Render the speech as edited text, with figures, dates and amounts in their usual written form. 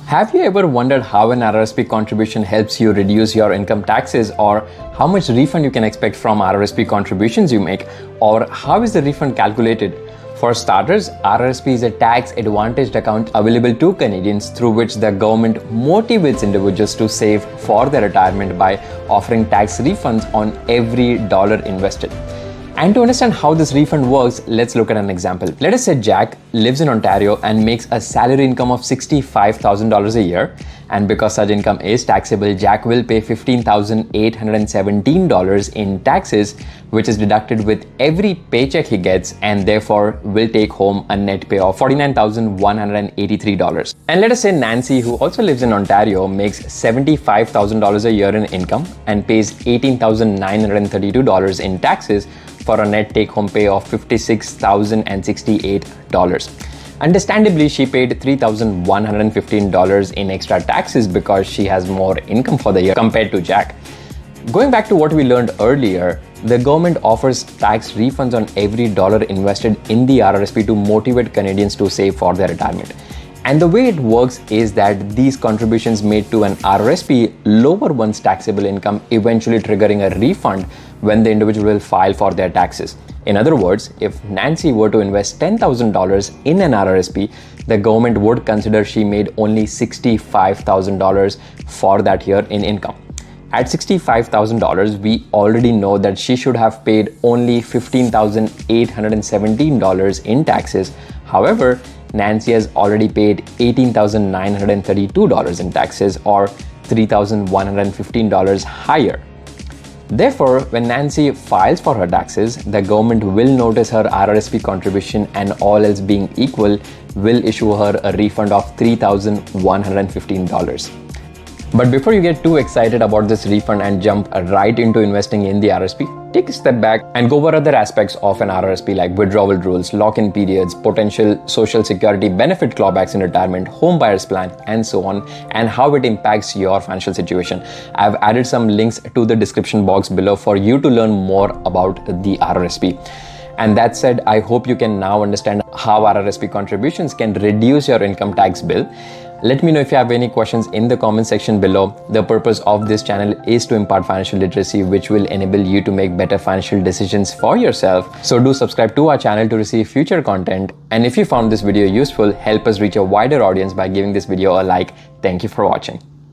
Have you ever wondered how an RRSP contribution helps you reduce your income taxes, or how much refund you can expect from RRSP contributions you make, or how is the refund calculated? For starters, RRSP is a tax advantaged account available to Canadians through which the government motivates individuals to save for their retirement by offering tax refunds on every dollar invested. And to understand how this refund works, let's look at an example. Let us say Jack lives in Ontario and makes a salary income of $65,000 a year. And because such income is taxable, Jack will pay $15,817 in taxes, which is deducted with every paycheck he gets, and therefore will take home a net pay of $49,183. And let us say Nancy, who also lives in Ontario, makes $75,000 a year in income and pays $18,932 in taxes for a net take-home pay of $56,068. Understandably, she paid $3,115 in extra taxes because she has more income for the year compared to Jack. Going back to what we learned earlier, the government offers tax refunds on every dollar invested in the RRSP to motivate Canadians to save for their retirement. And the way it works is that these contributions made to an RRSP lower one's taxable income, eventually triggering a refund when the individual will file for their taxes. In other words, if Nancy were to invest $10,000 in an RRSP, the government would consider she made only $65,000 for that year in income. At $65,000, we already know that she should have paid only $15,817 in taxes. However, Nancy has already paid $18,932 in taxes, or $3,115 higher. Therefore, when Nancy files for her taxes, the government will notice her RRSP contribution and, all else being equal, will issue her a refund of $3,115. But before you get too excited about this refund and jump right into investing in the RRSP, take a step back and go over other aspects of an RRSP like withdrawal rules, lock-in periods, potential social security benefit clawbacks in retirement, home buyer's plan, and so on, and how it impacts your financial situation. I've added some links to the description box below for you to learn more about the RRSP. And that said, I hope you can now understand how RRSP contributions can reduce your income tax bill. Let me know if you have any questions in the comment section below. The purpose of this channel is to impart financial literacy, which will enable you to make better financial decisions for yourself. So do subscribe to our channel to receive future content. And if you found this video useful, help us reach a wider audience by giving this video a like. Thank you for watching.